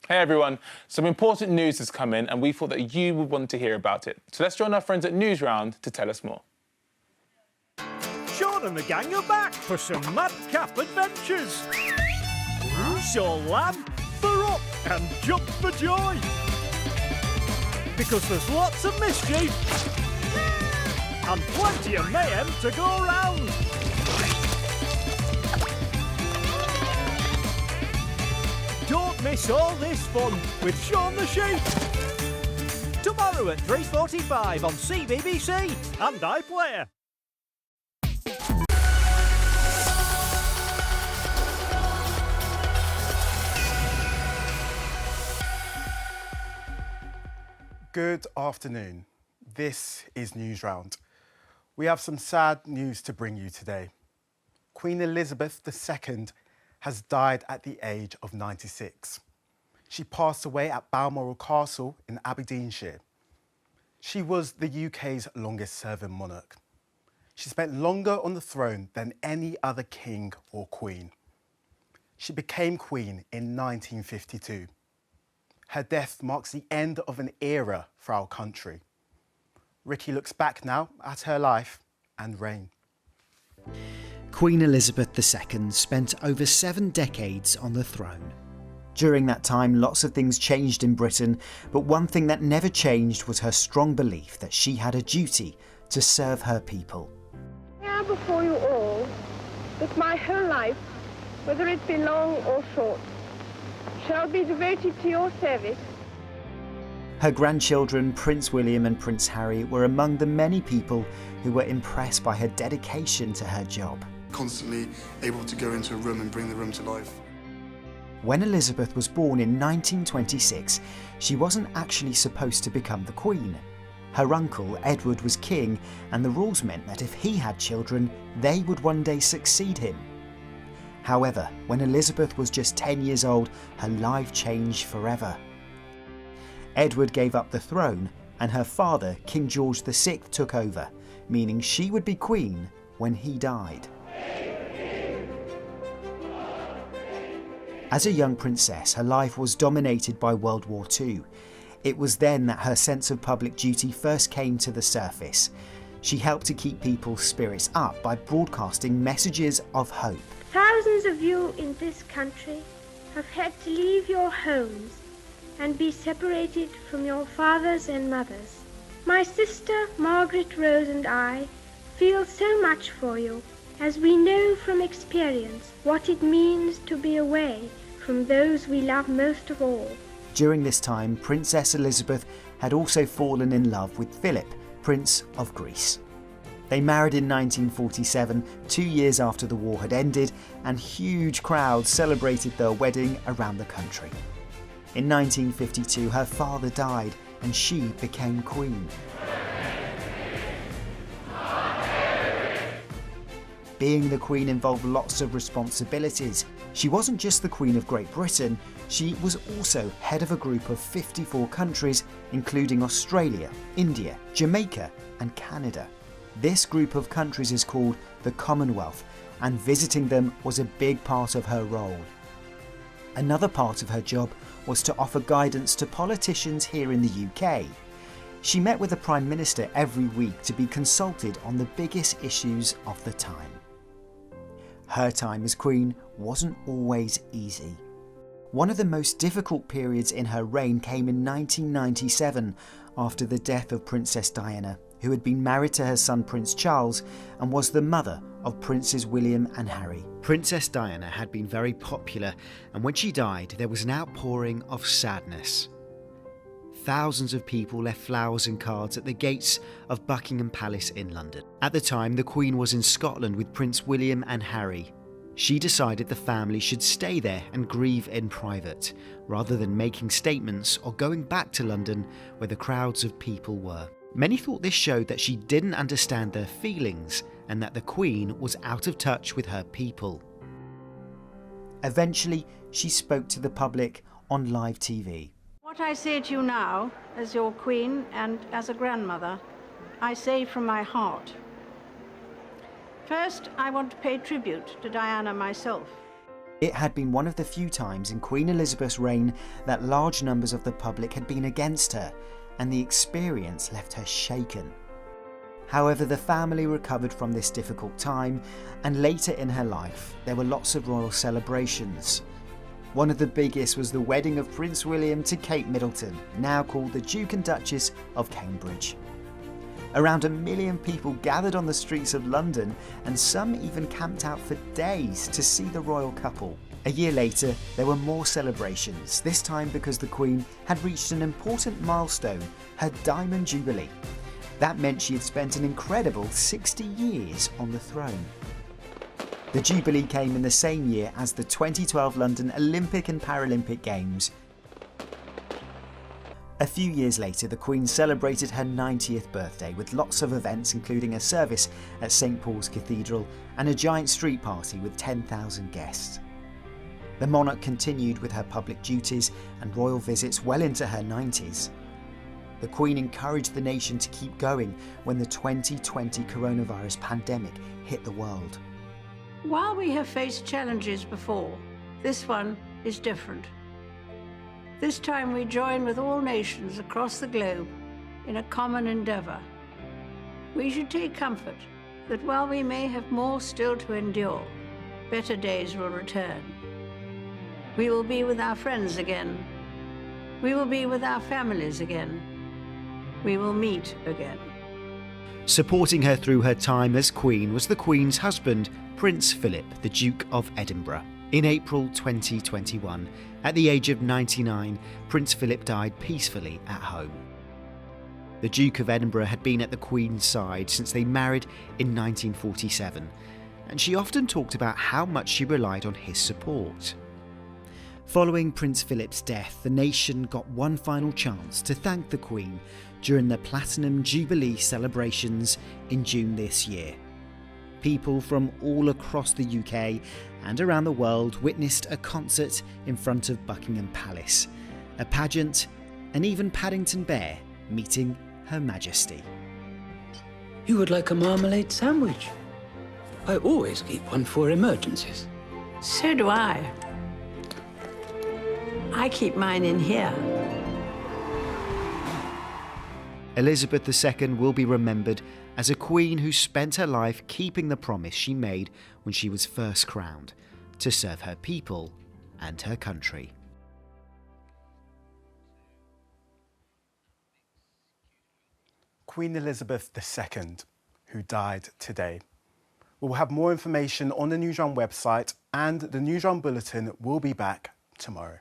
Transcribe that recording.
Hey everyone, some important news has come in and we thought that you would want to hear about it. So let's join our friends at Newsround to tell us more. Sean and the gang are back for some madcap adventures. So lamb for up and jump for joy. Because there's lots of mischief and plenty of mayhem to go round. Don't miss all this fun with Sean the Sheep. Tomorrow at 3:45 on CBBC and iPlayer. Good afternoon. This is Newsround. We have some sad news to bring you today. Queen Elizabeth II has died at the age of 96. She passed away at Balmoral Castle in Aberdeenshire. She was the UK's longest serving monarch. She spent longer on the throne than any other king or queen. She became queen in 1952. Her death marks the end of an era for our country. Ricky looks back now at her life and reign. Queen Elizabeth II spent over 7 decades on the throne. During that time, lots of things changed in Britain, but one thing that never changed was her strong belief that she had a duty to serve her people. I am before you all that my whole life, whether it be long or short, shall be devoted to your service. Her grandchildren, Prince William and Prince Harry, were among the many people who were impressed by her dedication to her job. Constantly able to go into a room and bring the room to life. When Elizabeth was born in 1926, she wasn't actually supposed to become the Queen. Her uncle, Edward, was king, and the rules meant that if he had children, they would one day succeed him. However, when Elizabeth was just 10 years old, her life changed forever. Edward gave up the throne, and her father, King George VI, took over, meaning she would be queen when he died. As a young princess, her life was dominated by World War II. It was then that her sense of public duty first came to the surface. She helped to keep people's spirits up by broadcasting messages of hope. Thousands of you in this country have had to leave your homes and be separated from your fathers and mothers. My sister Margaret Rose and I feel so much for you, as we know from experience what it means to be away from those we love most of all. During this time, Princess Elizabeth had also fallen in love with Philip, Prince of Greece. They married in 1947, 2 years after the war had ended, and huge crowds celebrated their wedding around the country. In 1952, her father died and she became queen. Being the Queen involved lots of responsibilities. She wasn't just the Queen of Great Britain, she was also head of a group of 54 countries, including Australia, India, Jamaica and Canada. This group of countries is called the Commonwealth, and visiting them was a big part of her role. Another part of her job was to offer guidance to politicians here in the UK. She met with the Prime Minister every week to be consulted on the biggest issues of the time. Her time as Queen wasn't always easy. One of the most difficult periods in her reign came in 1997 after the death of Princess Diana, who had been married to her son Prince Charles and was the mother of Princes William and Harry. Princess Diana had been very popular, and when she died there was an outpouring of sadness. Thousands of people left flowers and cards at the gates of Buckingham Palace in London. At the time, the Queen was in Scotland with Prince William and Harry. She decided the family should stay there and grieve in private, rather than making statements or going back to London where the crowds of people were. Many thought this showed that she didn't understand their feelings and that the Queen was out of touch with her people. Eventually, she spoke to the public on live TV. What I say to you now, as your Queen and as a grandmother, I say from my heart. First, I want to pay tribute to Diana myself. It had been one of the few times in Queen Elizabeth's reign that large numbers of the public had been against her, and the experience left her shaken. However, the family recovered from this difficult time, and later in her life there were lots of royal celebrations. One of the biggest was the wedding of Prince William to Kate Middleton, now called the Duke and Duchess of Cambridge. Around 1 million people gathered on the streets of London, and some even camped out for days to see the royal couple. A year later, there were more celebrations, this time because the Queen had reached an important milestone, her Diamond Jubilee. That meant she had spent an incredible 60 years on the throne. The Jubilee came in the same year as the 2012 London Olympic and Paralympic Games. A few years later, the Queen celebrated her 90th birthday with lots of events, including a service at St Paul's Cathedral and a giant street party with 10,000 guests. The monarch continued with her public duties and royal visits well into her 90s. The Queen encouraged the nation to keep going when the 2020 coronavirus pandemic hit the world. While we have faced challenges before, this one is different. This time we join with all nations across the globe in a common endeavour. We should take comfort that while we may have more still to endure, better days will return. We will be with our friends again. We will be with our families again. We will meet again. Supporting her through her time as Queen was the Queen's husband, Prince Philip, the Duke of Edinburgh. In April 2021, at the age of 99, Prince Philip died peacefully at home. The Duke of Edinburgh had been at the Queen's side since they married in 1947, and she often talked about how much she relied on his support. Following Prince Philip's death, the nation got one final chance to thank the Queen during the Platinum Jubilee celebrations in June this year. People from all across the UK and around the world witnessed a concert in front of Buckingham Palace, a pageant, and even Paddington Bear meeting Her Majesty. You would like a marmalade sandwich? I always keep one for emergencies. So do I. I keep mine in here. Elizabeth II will be remembered as a queen who spent her life keeping the promise she made when she was first crowned, to serve her people and her country. Queen Elizabeth II, who died today. We'll have more information on the Newsround website, and the Newsround Bulletin will be back tomorrow.